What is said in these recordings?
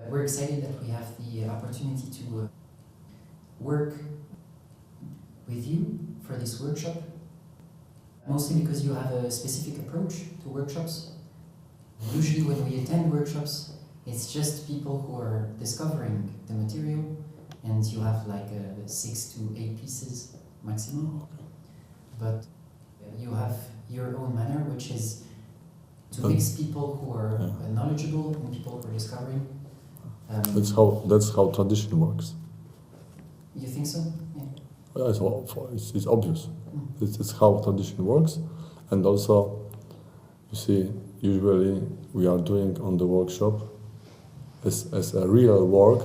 We're excited that we have the opportunity to work with you for this workshop, mostly because you have a specific approach to workshops. Usually when we attend workshops, it's just people who are discovering the material, and you have like 6 to 8 pieces maximum. But you have your own manner, which is to mix people who are knowledgeable and people who are discovering. That's how tradition works. You think so? Yeah, it's obvious. It's how tradition works, and also, you see, usually we are doing on the workshop as a real work,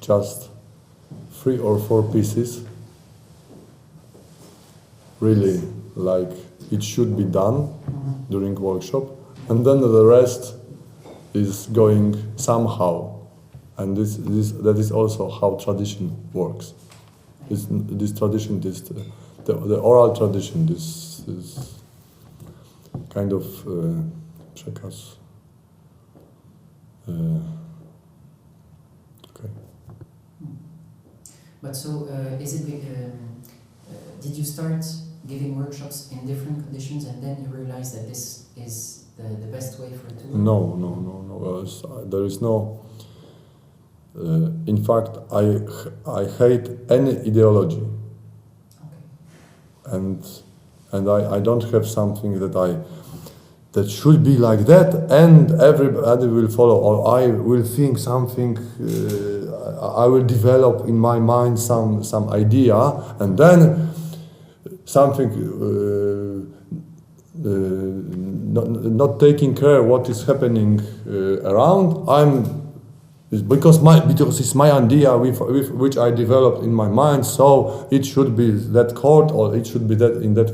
just 3 or 4 pieces, really like it should be done during workshop, and then the rest is going somehow, and that is also how tradition works. This tradition, the oral tradition, this kind of przekaz. Okay. But so, did you start giving workshops in different conditions, and then you realized that this is the best way for it to work? No. There is no. In fact, I hate any ideology, and I don't have something that should be like that, and everybody will follow, or I will think something. I will develop in my mind some idea, and then something not taking care what is happening around. Because it's my idea with which I developed in my mind, so it should be that chord or it should be that in that.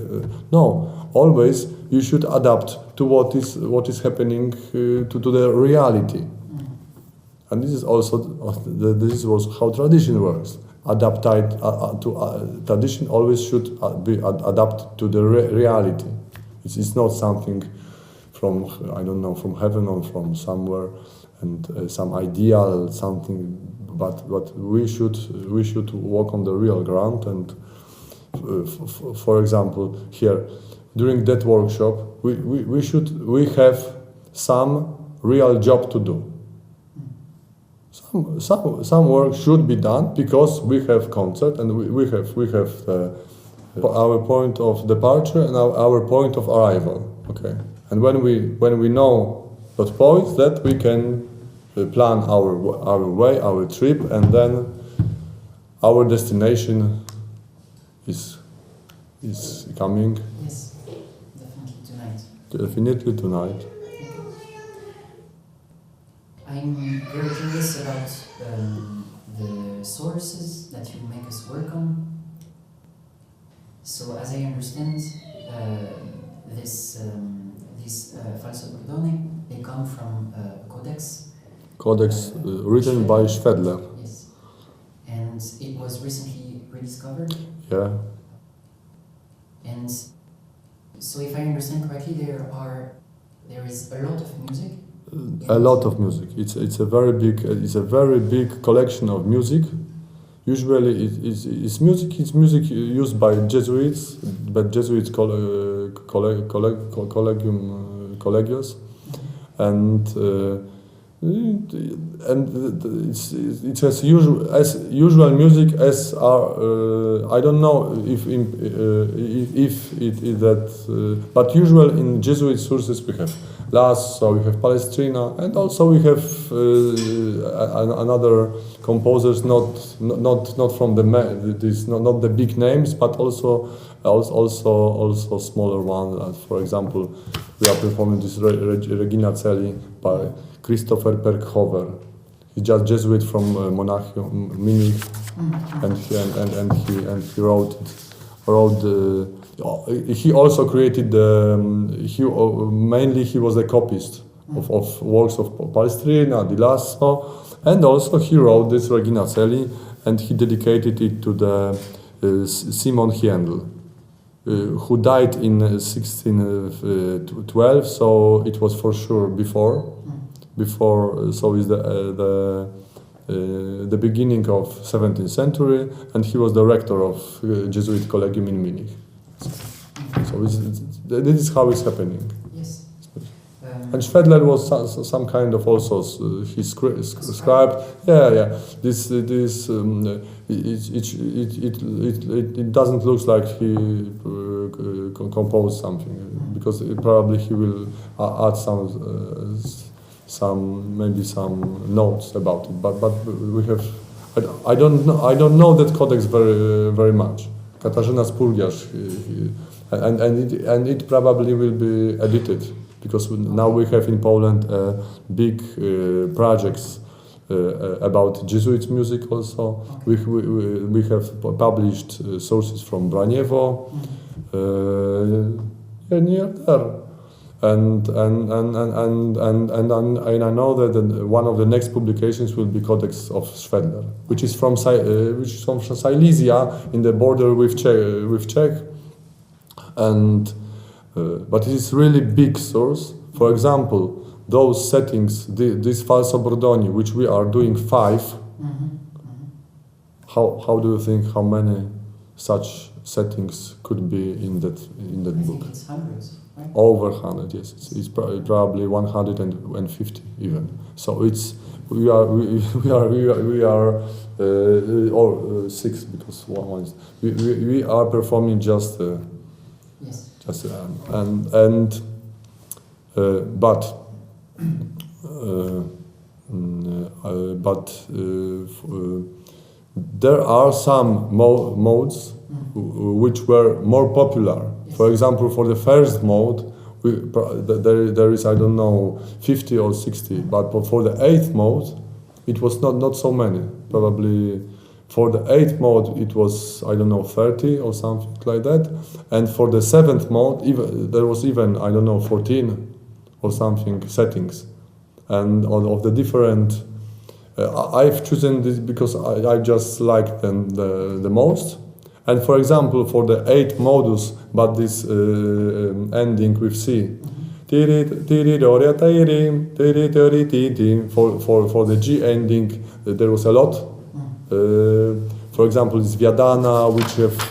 No, always you should adapt to what is happening to the reality, and this is also how tradition works. Tradition always should be adapted to the reality. It's not something from from heaven or from somewhere. And some ideal something, but we should walk on the real ground. And for example, here during that workshop, we have some real job to do. Some work should be done because we have concert and we have our point of departure and our point of arrival. Okay, and when we know that point, that we can plan our way, our trip, and then our destination is coming. Yes, definitely tonight. Definitely tonight. I'm very curious about the sources that you make us work on. So, as I understand, these falso cordone, they come from Codex. Codex written by Schwedler. Yes, and it was recently rediscovered. Yeah. And so, if I understand correctly, there is a lot of music. A lot of music. It's a very big collection of music. Usually, it's music used by Jesuits, but Jesuits collegios, and it has usual music as I don't know if it that, but usual in Jesuit sources we have Las, so we have Palestrina, and also we have another composers not from not the big names, but also smaller ones. For example, we are performing this Regina Celi by Christopher Perkhover. He's just Jesuit from Monachium, Munich, and he wrote. He also created mainly he was a copyist of works of Palestrina, Di Lasso, and also he wrote this Regina Celi, and he dedicated it to the Simon Hiendl, who died in 1612, so it was for sure before. before. So is the beginning of 17th century, and he was the rector of Jesuit Collegium in Munich. So this is how it's happening. Yes. And Schwedler was some kind of also he scribe. Yeah. It doesn't look like he composed something, because probably he will add maybe some notes about it. But we have. I don't know that codex very much. Katarzyna Spurgiarz, and it probably will be edited, because now we have in Poland big projects about Jesuit music also. We have published sources from Braniewo, near there. And I know that one of the next publications will be Codex of Schwedler, which is from Silesia, in the border with Czech, and but it is really big source. For example, those settings, this falso Bordoni, which we are doing 5. How do you think how many such settings could be in that book? I think it's hundreds. Over 100, yes. It's probably 150 even. So we are or 6, because one is we are performing just yes. But there are some modes which were more popular. For example, for the first mode, there is, I don't know, 50 or 60, but for the 8th mode, it was not so many. Probably for the 8th mode, it was, I don't know, 30 or something like that. And for the 7th mode, there was even, I don't know, 14 or something settings. And of the different, I've chosen this because I just like them the most. And for example, for the 8th modus, but this ending with C, for the G ending, there was a lot. For example, this Viadana,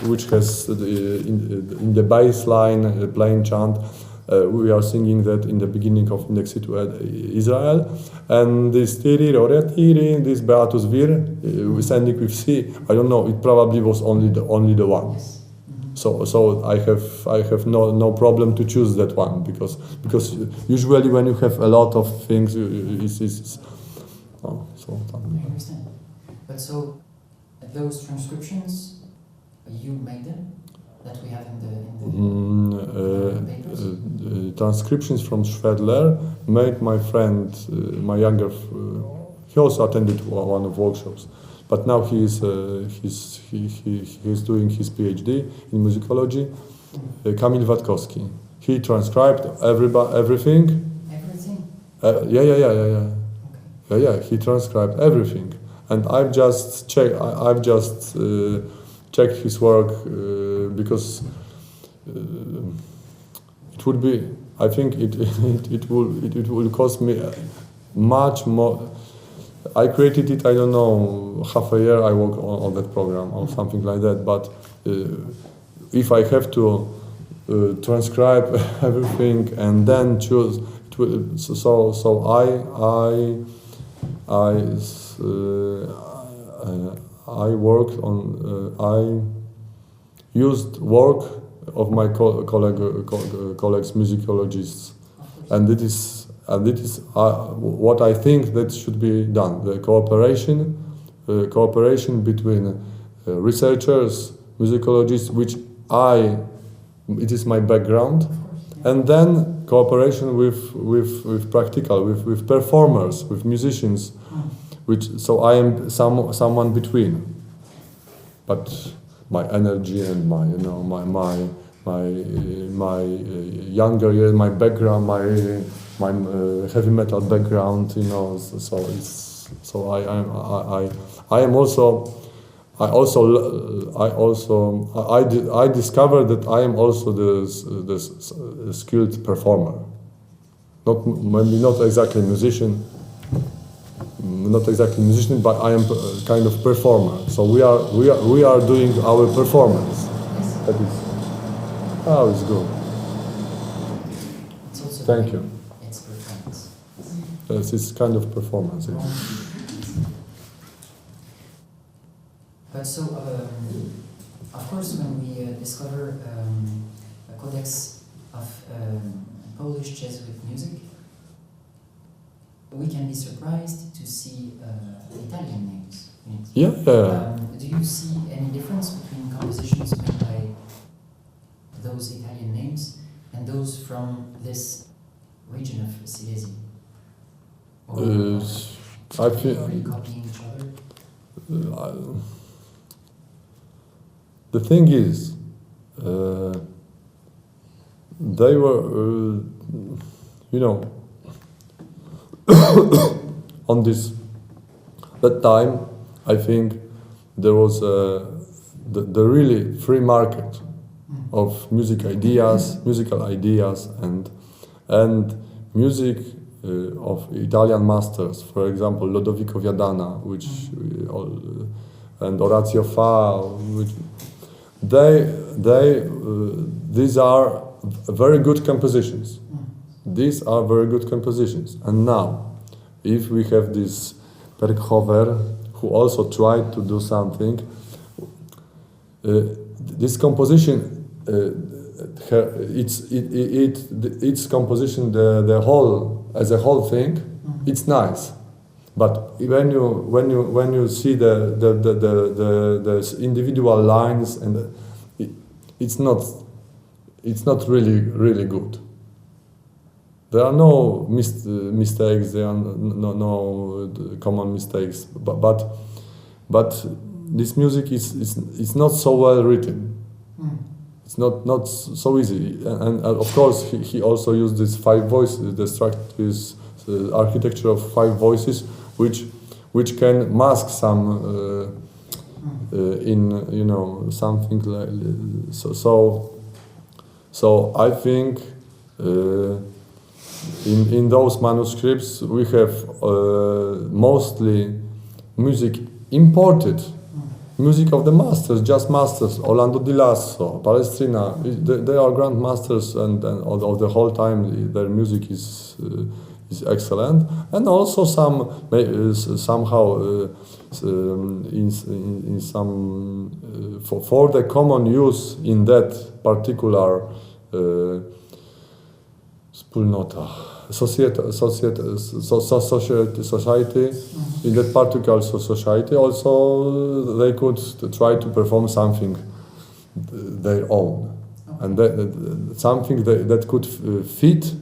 which has in the bass line plain chant. We are singing that in the beginning of Indexi to Israel, and this this Beatus Vir, ending with C. I don't know. It probably was only the one. So I have no problem to choose that one, because usually when you have a lot of things, it's I understand. But so those transcriptions, you made them? That we have in the papers? Transcriptions from Schwedler made my friend, my younger. He also attended one of workshops, but now he's doing his PhD in musicology. Kamil Watkowski. He transcribed everything. Everything? Yeah. Okay. He transcribed everything, and I've just checked his work because it would be. I think it will cost me much more. I created it. I don't know, half a year. I work on that program or something like that. But if I have to transcribe everything and then choose, I worked on. I used work of my colleagues, musicologists, and it is what I think that should be done. The cooperation between researchers, musicologists, it is my background, and then cooperation with practical, with performers, with musicians. So I am someone between, but my energy and my younger years, my background, my heavy metal background, I discovered that I am also the skilled performer, maybe not exactly musician, not exactly musician, but I am kind of performer. So we are doing our performance. That is how it's good. It's also Thank you. It's performance. Yes, it's kind of performance. Yes. But so, of course, when we discover a codex of Polish Jesuit music, we can be surprised to see Italian names in it. Yeah. Do you see any difference between compositions made by those Italian names and those from this region of Silesia? Or I feel are you copying each other? the thing is, they were, on that time, I think there was the really free market of musical ideas, and music of Italian masters, for example, Lodovico Viadana, and Orazio Fa, these are very good compositions. These are very good compositions. And now, if we have this Berghofer, who also tried to do something, this composition, its composition, the whole as a whole thing, it's nice. But when you see the individual lines, and it's not really good. There are no mistakes. There are no common mistakes. But this music is not so well written. It's not so easy. And of course he also used these 5 voices, this architecture of 5 voices, which can mask some in something like so I think in those manuscripts we have mostly music imported, music of the masters, just masters, Orlando di Lasso, Palestrina. They are grand masters, and of the whole time their music is excellent, and also somehow in some for the common use in that particular wspólnota, society, in that particular society. Also, they could try to perform something their own, and something that could fit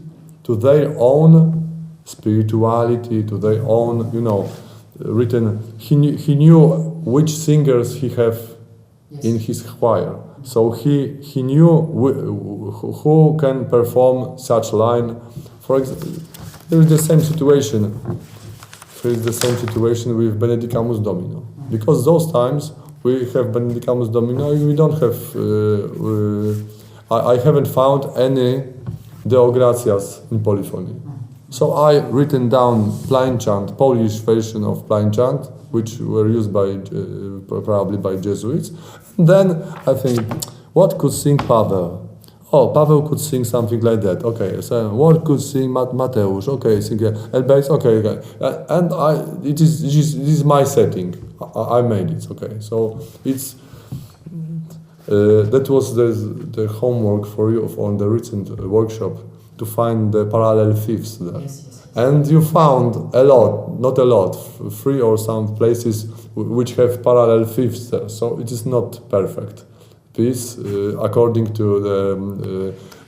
to their own spirituality, to their own, written. He knew which singers he have in his choir, so he knew who can perform such line. For example, there is the same situation. There is the same situation with Benedicamus Domino, because those times we have Benedicamus Domino. We don't have. I haven't found any Deo Gratias in polyphony. So I written down plain chant, Polish version of plain chant, which were used by probably by Jesuits. And then I think, what could sing Paweł? Oh, Paweł could sing something like that. Okay, so what could sing Mateusz? Okay, sing Elbeis. Okay, and it is my setting. I made it. Okay, so it's that was the homework for you on the recent workshop, to find the parallel fifths there. Yes. And you found a lot, not a lot, 3 or some places which have parallel fifths there. So it is not perfect piece according to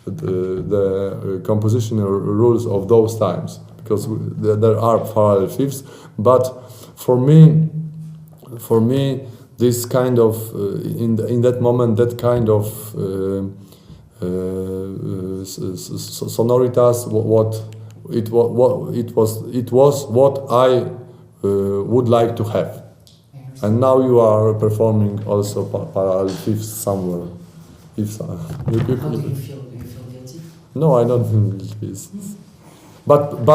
the compositional rules of those times, because there are parallel fifths. But for me, this kind of in that moment, that kind of sonoritas, it was what I would like to have. And now you are performing also parallel fifths somewhere. How do you feel? Do you feel guilty? No, I don't feel guilty. But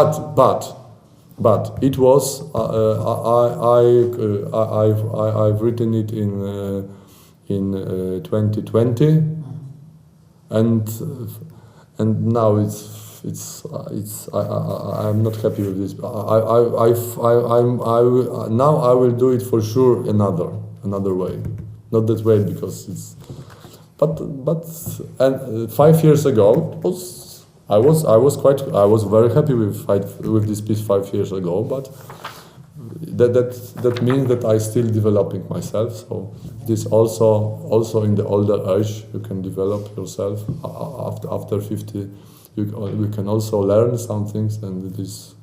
but it was I've written it in 2020, and now I'm not happy with this. Now I will do it for sure another way, not that way because it's. But and 5 years ago it was I was very happy with this piece 5 years ago, but that means that I still developing myself. So this also in the older age you can develop yourself. After 50 you can also learn some things, and it is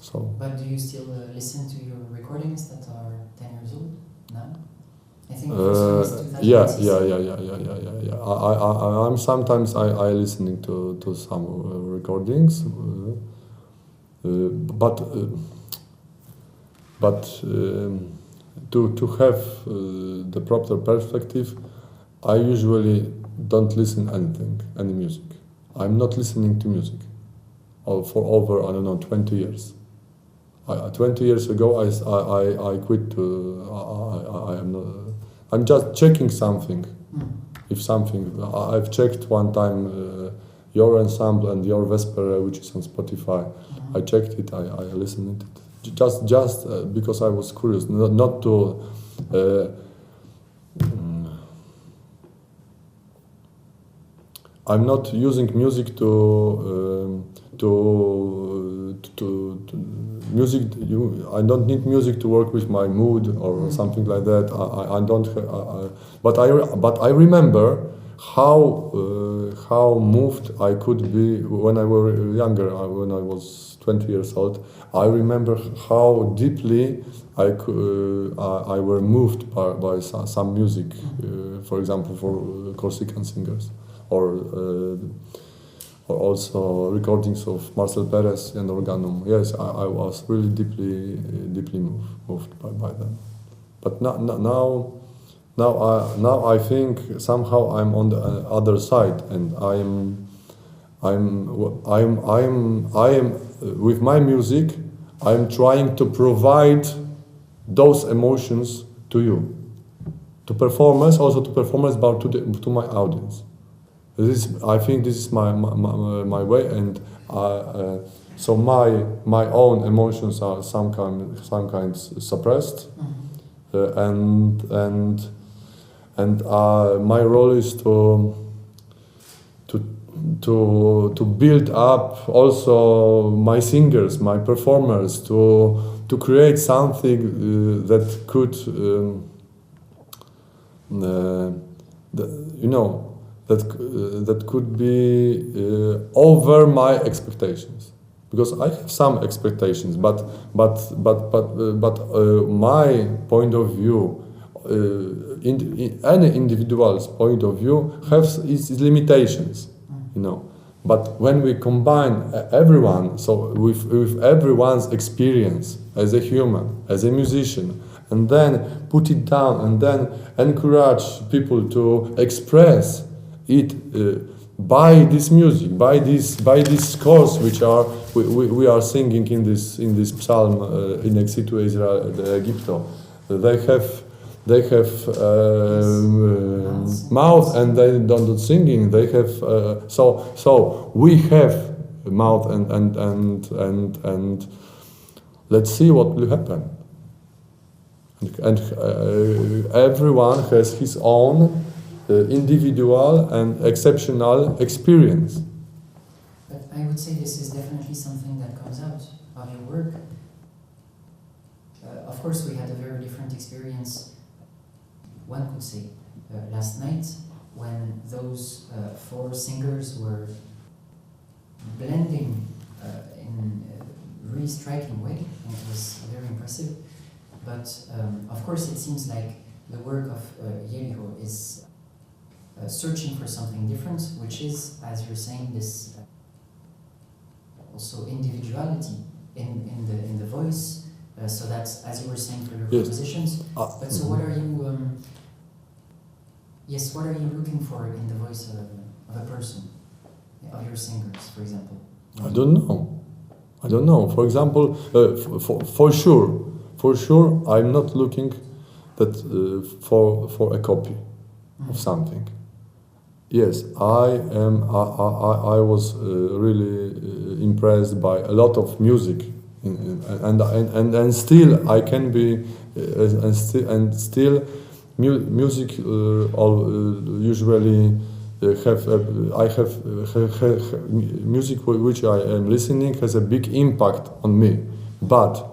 so. But do you still listen to your recordings that are 10 years old now? I think the first one is 2016. Yeah. I'm sometimes I listening to some recordings, but to have the proper perspective, I usually don't listen any music. I'm not listening to music for over 20 years. 20 years ago I quit. I'm just checking something. If something I've checked one time your ensemble and your Vesperae, which is on Spotify. I checked it. I listened to it. Just because I was curious, not to. I'm not using music to music. I don't need music to work with my mood or something like that. I don't. But I remember how moved I could be when I was younger. When I was 20 years old, I remember how deeply I were moved by some music. For example, for Corsican singers. Or also recordings of Marcel Perez and Organum. Yes, I was really deeply moved by them. But now I think somehow I'm on the other side, and I am with my music. I'm trying to provide those emotions to you, to performers, but to my audience. I think this is my way, and so my own emotions are some kind suppressed, and my role is to build up also my singers, my performers, to create something that could that could be over my expectations, because I have some expectations, but my point of view, any individual's point of view, has its limitations, But when we combine everyone, so with everyone's experience as a human, as a musician, and then put it down, and then encourage people to express it by this music, by these scores which we are singing in this psalm in Exitu Israel de Egipto. They have mouth and they don't singing. They have so we have mouth and let's see what will happen. And everyone has his own individual and exceptional experience. But I would say this is definitely something that comes out of your work. Of course, we had a very different experience, one could say, last night, when those 4 singers were blending in a really striking way, and it was very impressive. But of course, it seems like the work of Jericho is searching for something different, which is, as you're saying, this also individuality in the voice. So that's, as you were saying, for your compositions. But so what are you? What are you looking for in the voice of a person, of your singers, for example? I don't know. I don't know. For example, for sure, I'm not looking that for a copy of something. Yes, I was really impressed by a lot of music, and still I can be, and still music usually I have music which I am listening has a big impact on me, but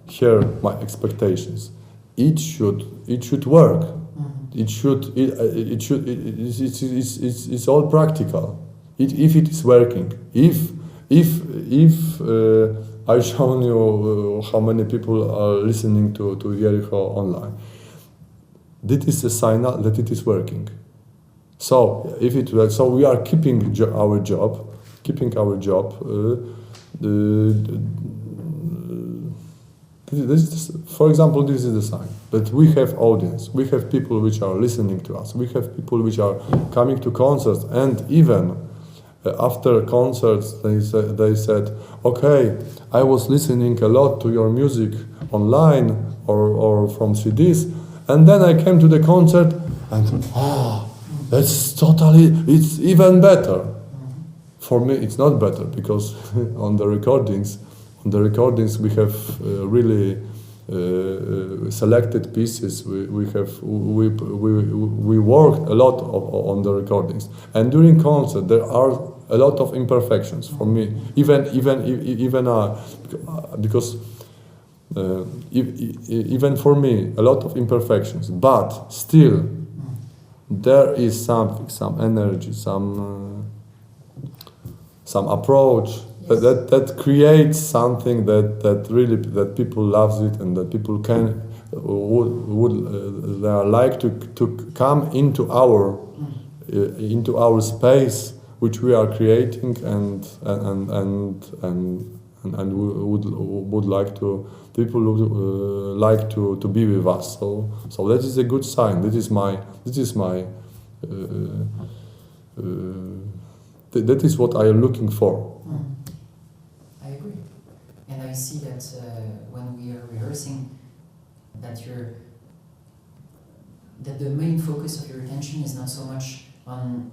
here my expectations. It should work. It's all practical. If it is working, if I've shown you how many people are listening to Jericho online, this is a sign that it is working. So if it works, so we are keeping our job. For example, this is the sign that we have audience, we have people which are listening to us, we have people which are coming to concerts, and even after concerts they said, okay, I was listening a lot to your music online or from CDs, and then I came to the concert and it's even better. For me it's not better, because on the recordings we have really selected pieces. We worked a lot on the recordings, and during concert there are a lot of imperfections for me. Because even for me a lot of imperfections, but still there is something, some energy, some approach. Yes. That creates something that really people loves it, and that people would they are like to come into our space which we are creating, and would like to, people would like to be with us. So that is a good sign. That is what I am looking for. I agree, and I see that when we are rehearsing, that the main focus of your attention is not so much on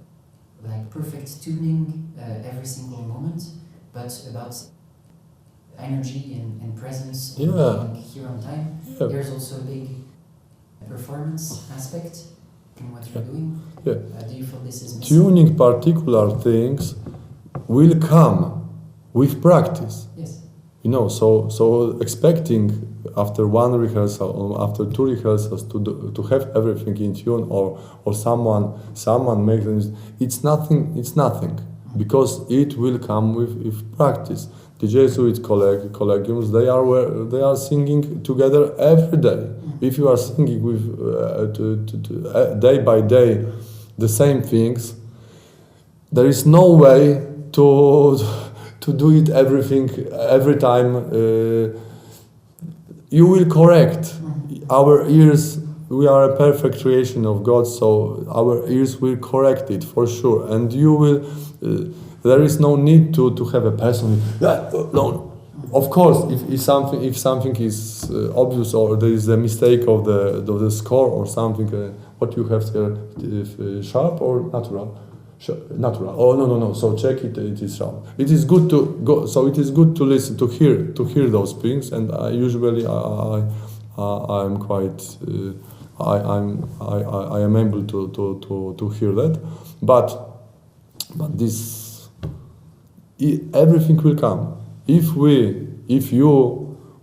like perfect tuning every single moment, but about energy and presence, and being here on time. Yeah. There's also a big performance aspect in what you're doing. Yeah. Do you feel this is missing? Tuning particular things will come with practice. Yes. You know, so expecting after one rehearsal or after two rehearsals to have everything in tune, or someone makes it's nothing, because it will come with practice. The Jesuit collegiums, they are singing together every day. If you are singing with day by day the same things, there is no way to do it every time. You will correct. Our ears, we are a perfect creation of God, so our ears will correct it for sure. And you will. There is no need to have a person. No, of course, if something is obvious, or there is a mistake of the score or something, what you have there, sharp or natural? Natural. Oh no. So check it. It is sharp. It is good to go. So it is good to listen, to hear those things. And I usually I'm quite. I am able to hear that, but this. Everything will come. If you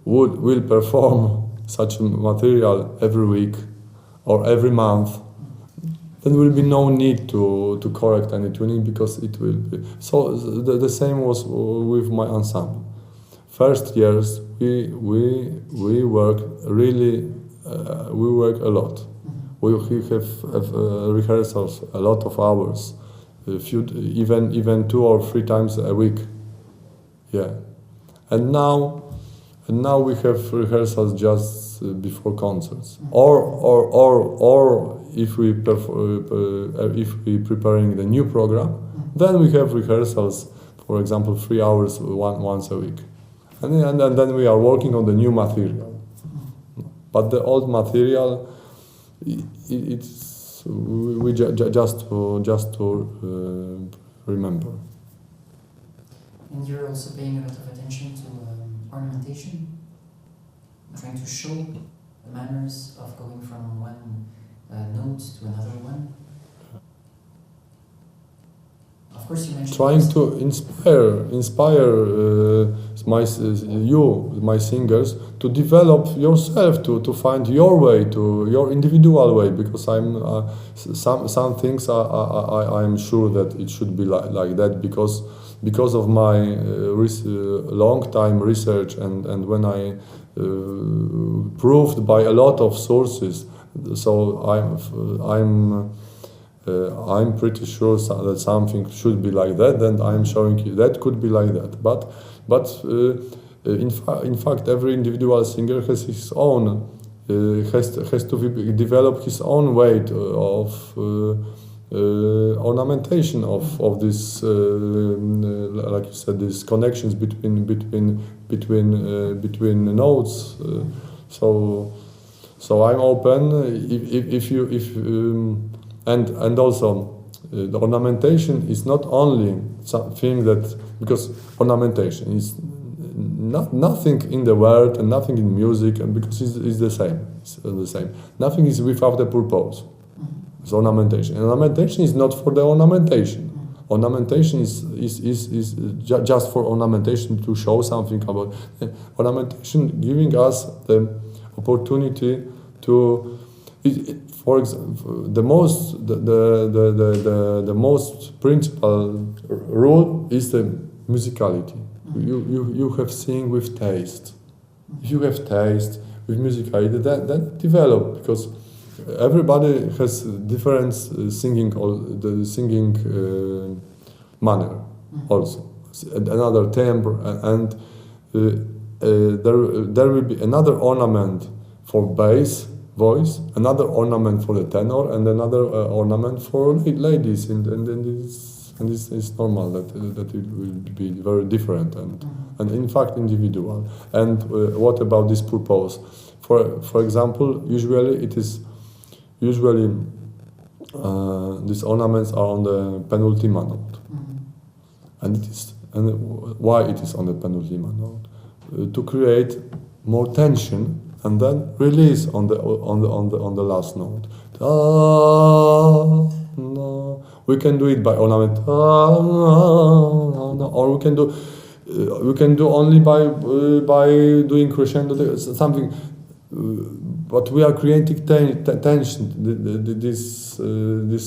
will perform such material every week or every month, then there will be no need to correct any tuning, because it will be. So the same was with my ensemble. First years we work really we work a lot. We have rehearsals a lot of hours. Even 2 or 3 times a week, and now we have rehearsals just before concerts, or if we preparing the new program, then we have rehearsals for example, 3 hours once a week. And then we are working on the new material. But the old material, it's just to remember. And you're also paying a lot of attention to ornamentation, trying to show the manners of going from one note to another one. Of course, you mentioned trying to inspire my singers, to develop yourself, to find your way, to your individual way. Because some things I'm sure that it should be like that, because of my long time research and when I proved by a lot of sources. So I'm pretty sure that something should be like that, and I'm showing you that could be like that. But in fact, every individual singer has his own, has to develop his own way of ornamentation of this, like you said, these connections between notes. So I'm open and also the ornamentation is not only something that, because ornamentation is nothing in the world and nothing in music, and because it's the same. Nothing is without a purpose. It's ornamentation. And ornamentation is not for the ornamentation. Ornamentation is just for ornamentation, to show something about ornamentation, giving us the opportunity to. For example, the most principal rule is the musicality. You have sing with taste. If you have taste with musicality, then develop, because everybody has different singing manner also, another timbre, and there will be another ornament for bass voice, another ornament for the tenor, and another ornament for ladies, and it's normal that it will be very different and in fact individual. And what about this purpose? For example, usually these ornaments are on the penultimate note, and why it is on the penultimate note? To create more tension, and then release on the last note. No. We can do it by ornament, or we can do only by doing crescendo, something. But we are creating tension. This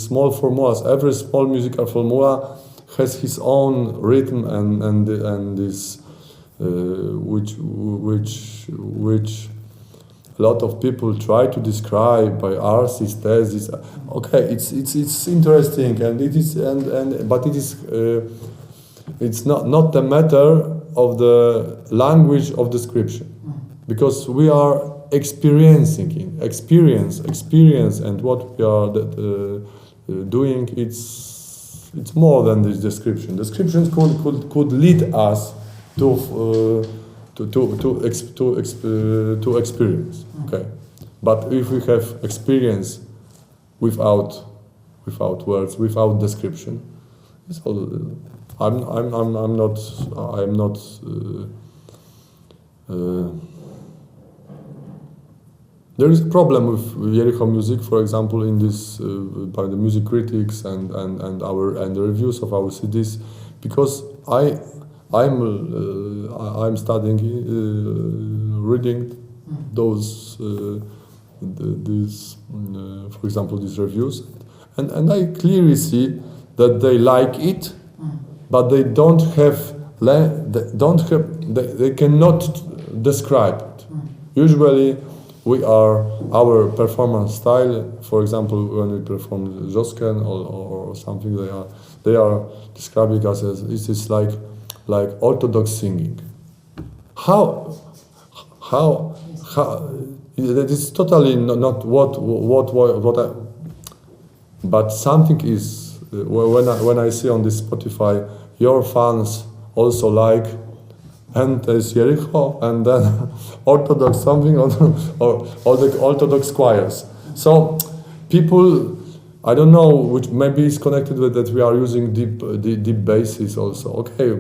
small formulas. Every small musical formula has his own rhythm and this which a lot of people try to describe by artists, thesis. Okay, it's interesting, and it is but it is it's not the matter of the language of description, because we are experiencing experience, and what we are doing, it's more than this description. Descriptions could lead us to experience, okay. But if we have experience without words, without description, it's all. I'm not. There is a problem with Jericho music, for example, in this by the music critics and the reviews of our CDs, because I'm studying, reading those, for example, these reviews, and I clearly see that they like it, but they they cannot describe it. Usually, our performance style, for example, when we perform Josken or something, they are describing us as it is like Orthodox singing. How that is totally not what I, but something is when I see on this Spotify your fans also like Entes Jericho, and then Orthodox something, or the Orthodox choirs. So people, I don't know, which maybe is connected with that we are using deep basses also. Okay,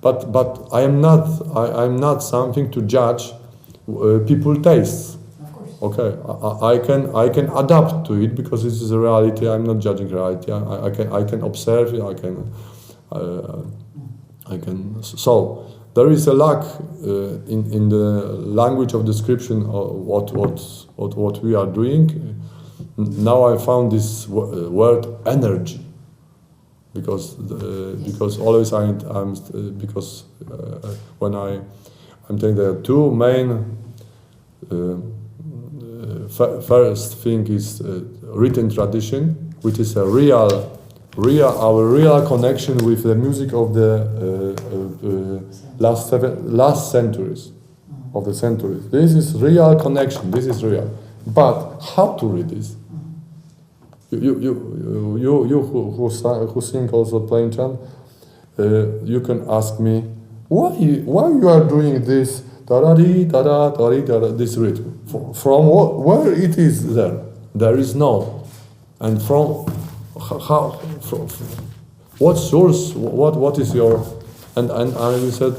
but I'm not something to judge people tastes. Okay, I can adapt to it because this is a reality. I'm not judging reality. I can observe it. I can. So there is a lack in the language of description of what we are doing. Now I found this word energy because always when I'm telling there are two main. First thing is written tradition, which is our real connection with the music of the last centuries of the centuries. This is real connection. This is real. But how to read this? You who sing also playing chant, you can ask me why you are doing this. This rhythm. From where it is there? There is no. And from how? From what source? What is your? And I said,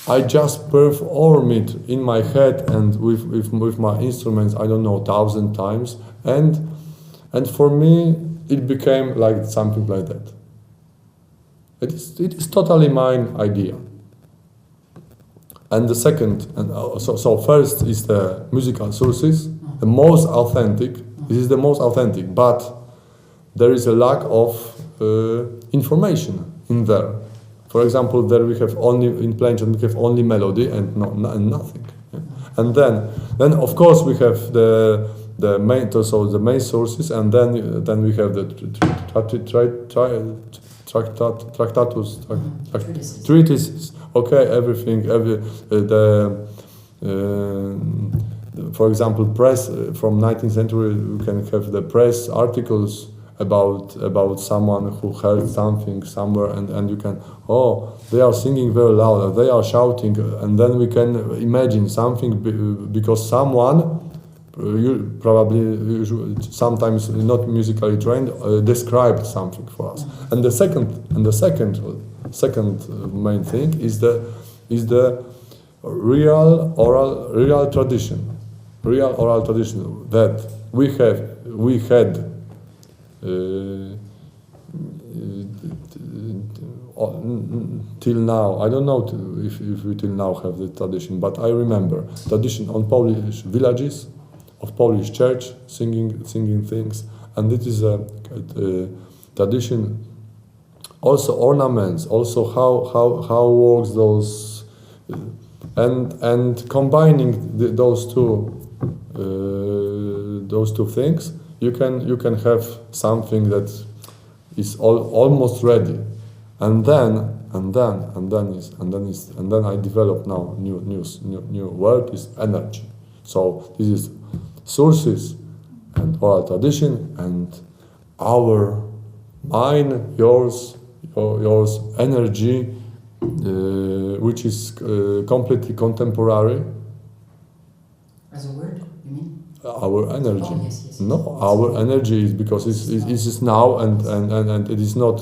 I just perform it in my head and with my instruments. I don't know 1,000 times, and for me it became like something like that. It is totally mine idea. And the second, so first is the musical sources, the most authentic. This is the most authentic, but there is a lack of information in there. For example, there we have only in plain chant we have only melody and nothing. Yeah. And then of course we have the main sources, and then we have the treatises. Okay, everything. For example, press from 19th century. We can have the press articles about someone who heard something somewhere, and you can they are singing very loud, they are shouting, and then we can imagine something because someone sometimes not musically trained described something for us. And the second main thing is the real oral tradition that we had till now. I don't know if we till now have the tradition, but I remember tradition on Polish villages, of Polish church singing things, and it is a tradition. Also ornaments, also how works those, and combining those two things, you can have something that is almost ready, and then I develop now new word is energy. So this is sources and oral tradition and mine, yours energy, which is completely contemporary. As a word, you mean? Our energy. Oh, yes. No, our energy is because it is now and it is not.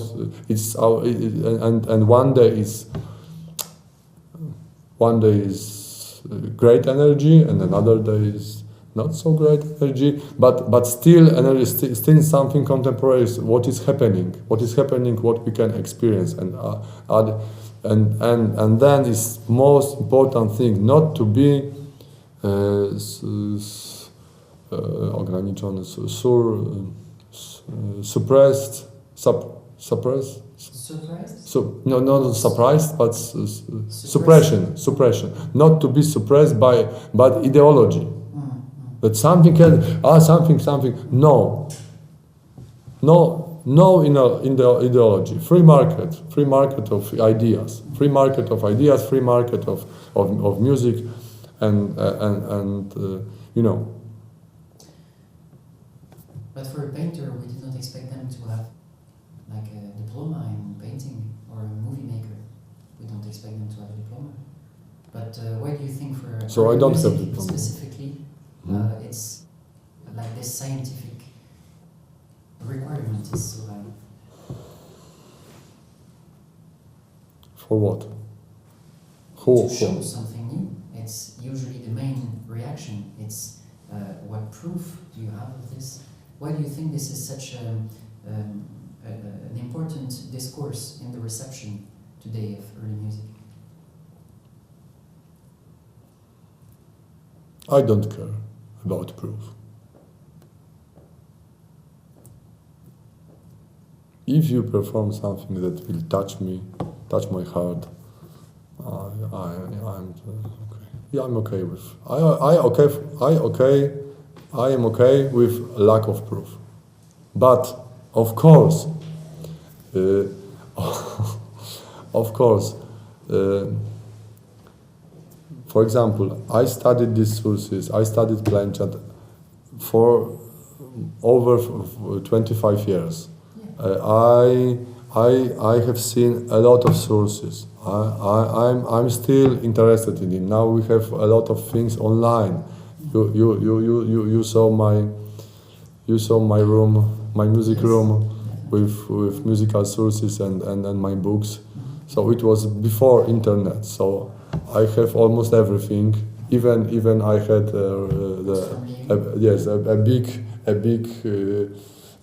It's our and one day is great energy and another day is not so great energy, but still energy, still something contemporary. What is happening? What we can experience, and then is most important thing not to be ograniczony, suppressed. Not surprised, but suppression. Not to be suppressed by ideology. That something can something. No. In the ideology. Free market of ideas. Free market of music, and But for a painter, we did not expect them to have like a diploma in painting or a movie maker. We don't expect them to have a diploma. But why do you think for So I don't have music diploma. specifically, it's like this scientific requirement is so high? For what? To show something new. It's usually the main reaction. It's what proof do you have of this? Why do you think this is such an important discourse in the reception today of early music? I don't care about proof. If you perform something that will touch me, touch my heart, I'm okay. Yeah, I'm okay with. I am okay with lack of proof. But of course, for example, I studied these sources. I studied Planchant for over 25 years. I have seen a lot of sources. I'm still interested in it. Now we have a lot of things online. You saw my room, my music room, with musical sources and my books. So it was before internet. So I have almost everything. Even I had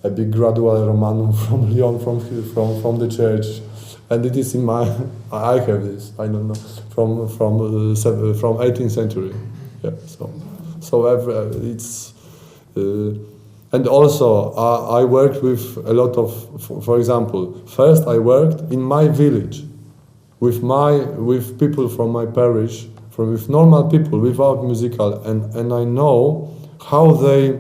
a big gradual Romanum from Lyon, from the church, and it is in my. I have this. I don't know from 18th century. Yeah. So it's. And also, I worked with a lot of. For example, first I worked in my village, with people from my parish, with normal people without musical, and I know how they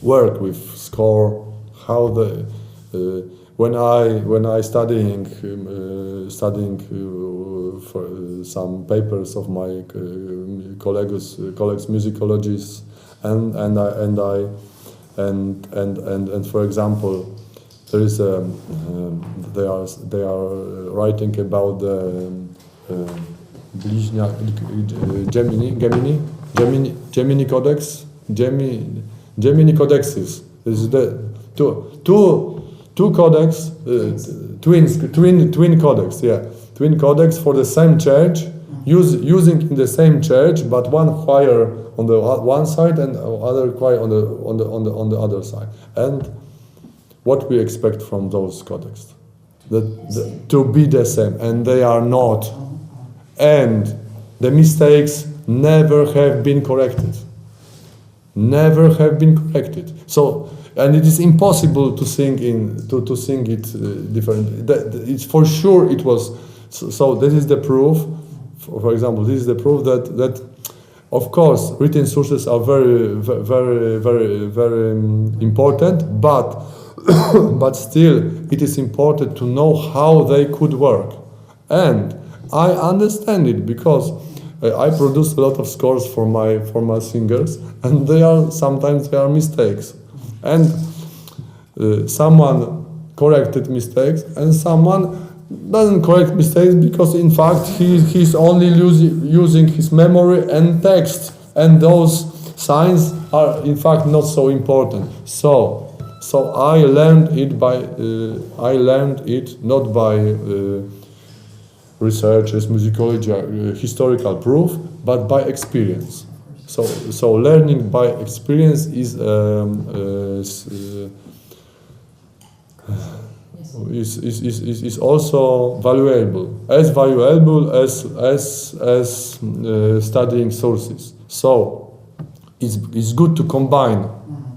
work with score, how they when I studying for some papers of my colleagues musicologists, and for example, there is they are writing about the Gemini Codex, Gemini Codexes. This is the two codex, twin codex, yeah, twin codex for the same church, using in the same church, but one choir on the one side and other choir on the other side. And what we expect from those codex, to be the same, and they are not, and the mistakes never have been corrected. Never have been corrected. So, and it is impossible to sing it different. It's for sure it was. So this is the proof. For example, this is the proof that of course written sources are very important, but still it is important to know how they could work. And I understand it because I produce a lot of scores for my singers, and sometimes there are mistakes, and someone corrected mistakes, and someone doesn't correct mistakes because in fact he's only using his memory and text, and those signs are in fact not so important. So I learned it not by research, musicology, historical proof, but by experience. So learning by experience is also valuable as studying sources. So it's good to combine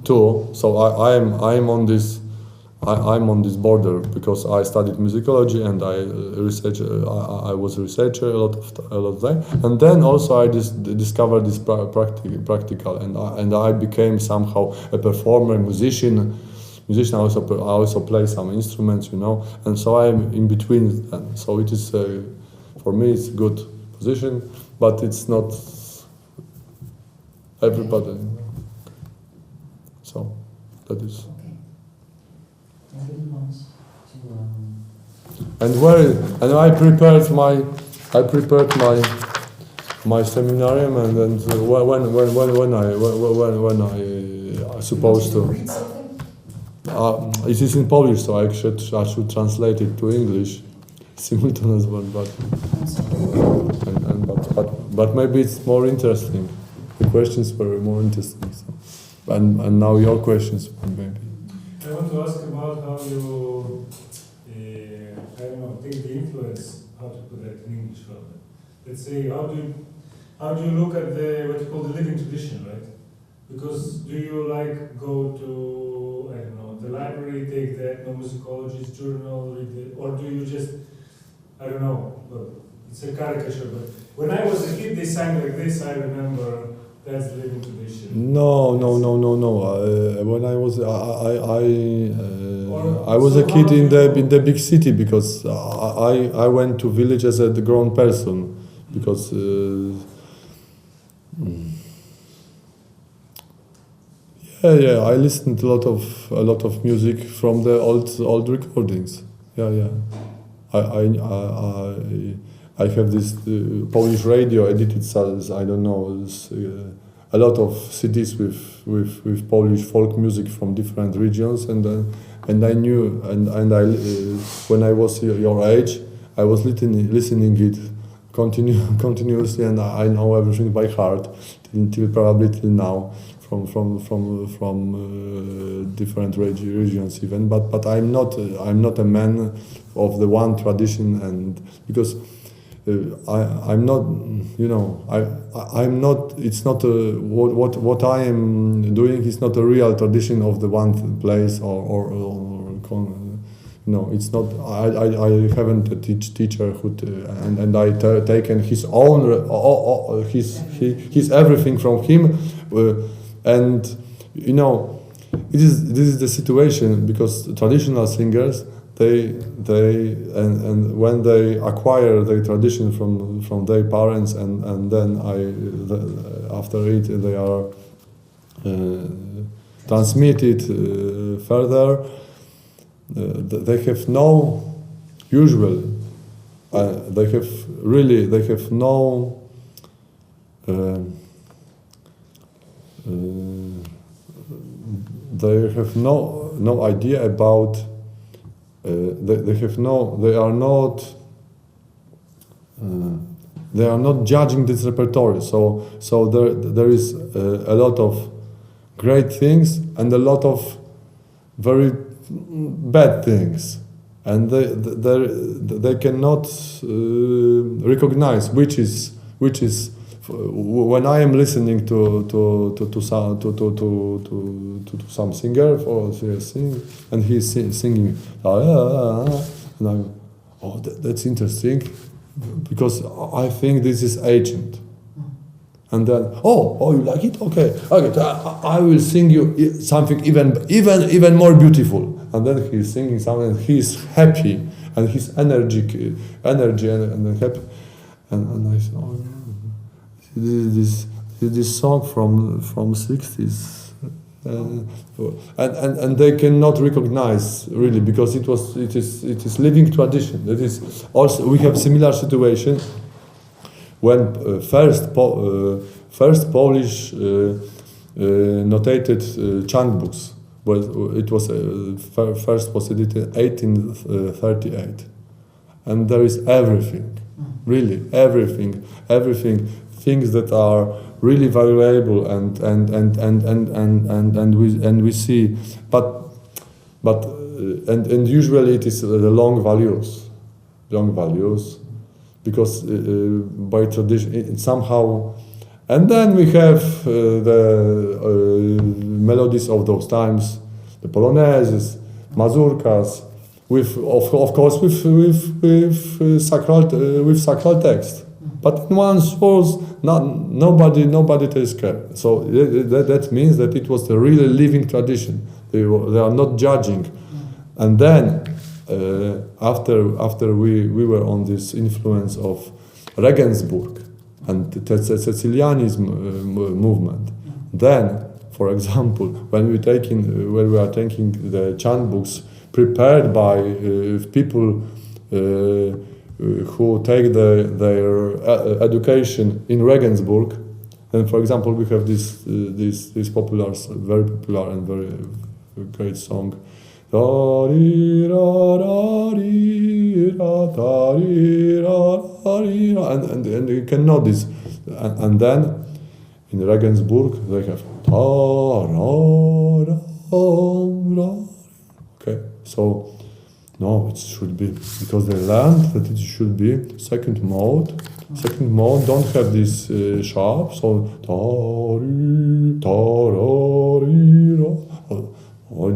two. So I'm on this. I'm on this border because I studied musicology and I was a researcher a lot of time, and then also I discovered this practical, and I became somehow a performer, musician. I also play some instruments, and so I'm in between them. So it is for me it's a good position, but it's not everybody. So that is. Nobody wants. I prepared my seminarium, and then when I supposed to. It is in Polish, so I should translate it to English, simultaneous one, but maybe it's more interesting. The questions were more interesting. So. And now your questions, maybe. I want to ask about how you, take the influence, how to put that in English. Let's say, how do you look at what you call the living tradition, right? Because do you go to, the library, take the ethnomusicologist journal, read it, or do you just, well, it's a caricature, but when I was a kid, they sang like this, I remember. That's the living tradition. No. When I was I was a kid in the big city, because I went to village as a grown person, because I listened to a lot of music from the old recordings. I have this Polish radio edited, a lot of CDs with Polish folk music from different regions, and I knew, when I was your age, I was listening it continuously, and I know everything by heart probably till now from different regions even. But I'm not a man of the one tradition, and because. I'm not, I'm not. It's not what I am doing is not a real tradition of the one place it's not. I haven't a teacher who and I taken his own his everything from him, and this is the situation, because traditional singers. And when they acquire the tradition from their parents, and then after it they are transmitted further. They have no usual. They have no. They have no idea about. They are not judging this repertoire. So there is a lot of great things and a lot of very bad things, and they cannot recognize which is. When I am listening to some singer and he's singing, and I'm, that's interesting, because I think this is ancient. And then, you like it? Okay, I will sing you something even more beautiful. And then he's singing something, and he's happy, and he's energy and happy, and I said, this song from 60s, and they cannot recognize really, because it is living tradition. That is also, we have similar situation when first Polish notated chant books. Well, it was first was edited in 1838, and there is everything, really everything. Things that are really valuable, and we see, but usually it is the long values, because by tradition it somehow, and then we have the melodies of those times, the polonaises, mazurkas, with of course with sacral text. But in one source, nobody takes care. So that means that it was a really living tradition. They are not judging. And then after we were on this influence of Regensburg and the Cecilianism movement, then, for example, when we are taking the chant books prepared by people who take their education in Regensburg. And for example, we have this popular, very popular and very great song. And you can know this. And then in Regensburg they have okay, so no, it should be, because they learned that it should be second mode. Second mode don't have this sharp, so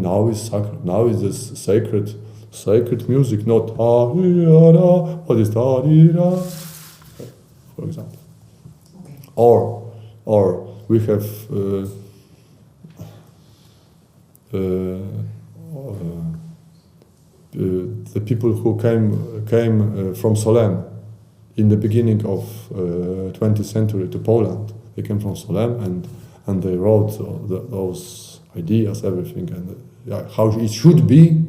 now is sacred. Now is this sacred music, not what is for example. Or we have the people who came from Solem in the beginning of 20th century to Poland. They came from Solem and they wrote those ideas, everything, and how it should be.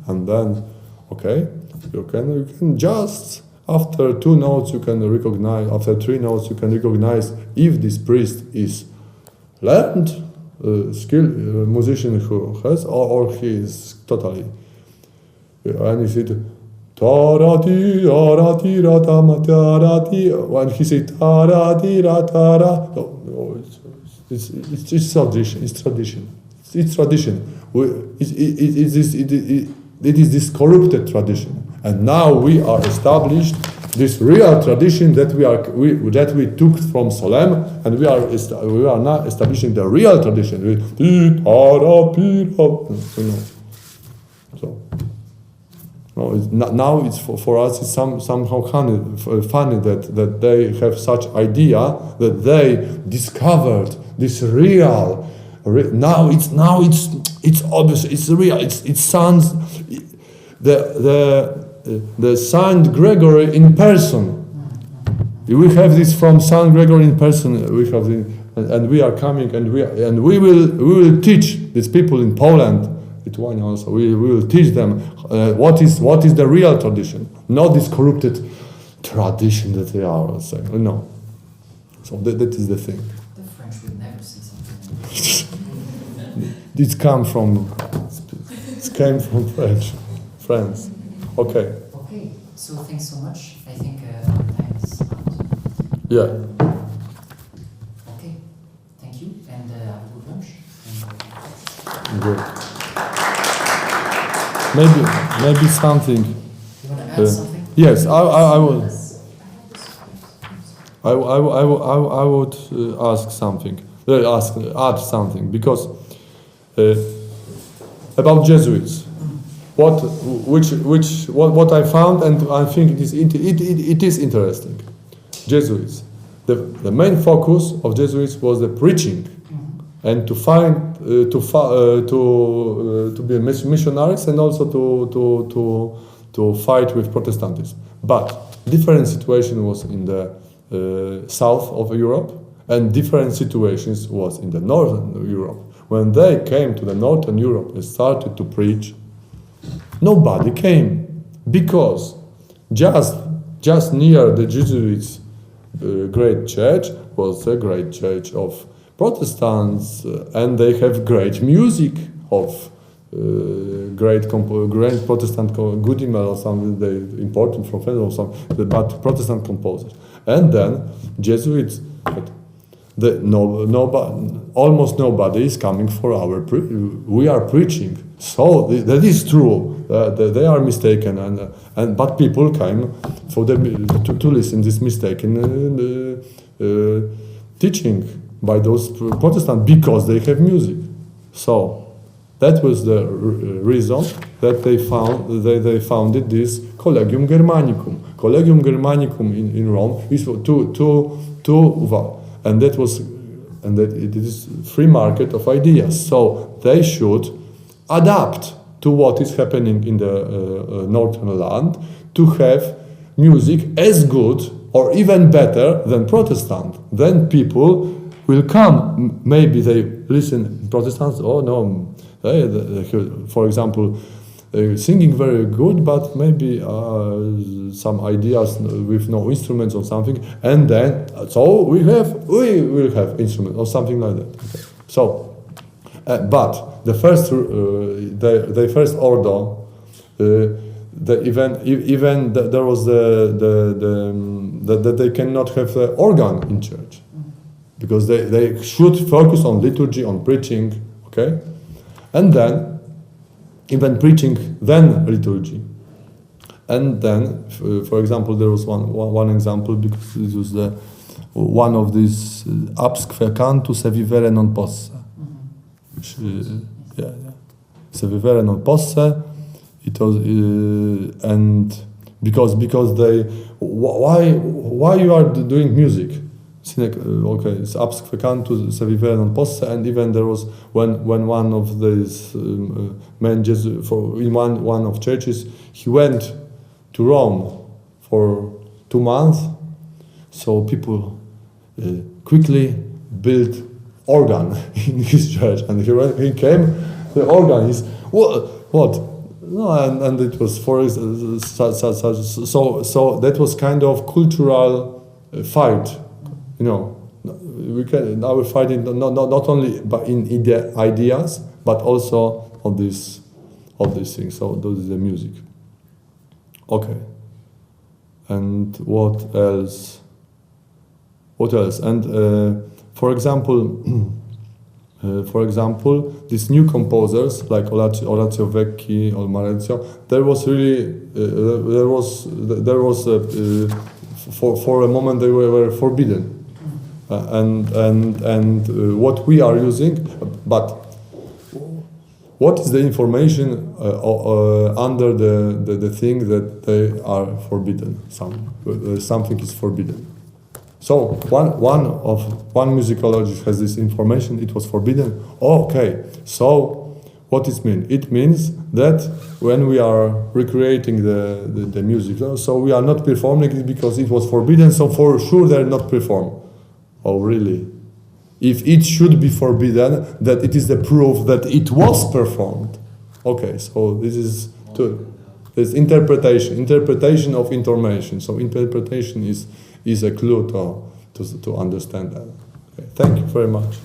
And then, okay, you can just after 2 notes you can recognize, after 3 notes you can recognize if this priest is learned, skilled musician who has, or he is totally. And he said, tarati, arati, ratamatarati. When he said tarati, ratara, it's tradition. It's tradition. It's tradition. It is this corrupted tradition. And now we are established this real tradition that we took from Solem, and we are now establishing the real tradition. So now it's for us. It's somehow funny that they have such idea that they discovered this real. Now it's obvious. It's real. It sounds the Saint Gregory in person. We have this from Saint Gregory in person. We have and we are coming, and we will teach these people in Poland, Lithuania also. We will teach them what is the real tradition, not this corrupted tradition that they are saying. No. So that is the thing. The French would never say something. It came from France. Okay. Okay, so thanks so much. I think our time is out. Yeah. Okay, thank you, and have a good lunch. Good. Maybe something. You want to add something? Yes, I will. I would ask something. Add something, because about Jesuits. What I found, and I think it is interesting. Jesuits. The main focus of Jesuits was the preaching, and to find to be missionaries, and also to fight with Protestantism. But different situation was in the south of Europe, and different situations was in the northern Europe. When they came to the northern Europe and started to preach, nobody came, because just near the Jesuits' great church was a great church of Protestants, and they have great music of great Protestant Goodimel or something, they important from France or something, but Protestant composers. And then Jesuits, almost nobody is coming for our we are preaching. So that is true. They are mistaken, but people came for them to listen this mistaken teaching by those Protestants, because they have music. So that was the reason that they founded this Collegium Germanicum. Collegium Germanicum in Rome is and it is free market of ideas. So they should adapt to what is happening in the northern land, to have music as good or even better than Protestant. Then people will come. Maybe they listen Protestants. Oh no, for example, singing very good, but maybe some ideas with no instruments or something, and then so we will have instruments or something like that. Okay. So, but the first order, even there was that they cannot have an organ in church, because they should focus on liturgy, on preaching, okay, and then even preaching, then liturgy. And then, for example, there was one example, because this was one of these absque cantus se vivere non possa. Which, se vivere non possa. It was and because they why you are doing music? Okay, it's absque cantus se vivere non possa, and even there was when one of these men Jesuit in one of churches, he went to Rome for 2 months, so people quickly built organ in his church, and he came, the organ is what. No, and it was for so that was kind of cultural fight, you know. We can now we're fighting not only but in the ideas, but also of these things. So those is the music. Okay. And what else? What else? And for example, these new composers like Orazio Vecchi or Marezio, there was for a moment they were forbidden, and what we are using, but what is the information under the thing that they are forbidden? Something is forbidden. So one musicologist has this information, it was forbidden. Okay, so what it means? It means that when we are recreating the music, so we are not performing it because it was forbidden, so for sure they're not performed. Oh, really? If it should be forbidden, that it is the proof that it was performed. Okay, so this is this interpretation of information. So interpretation is a clue to understand that. Okay, thank you very much.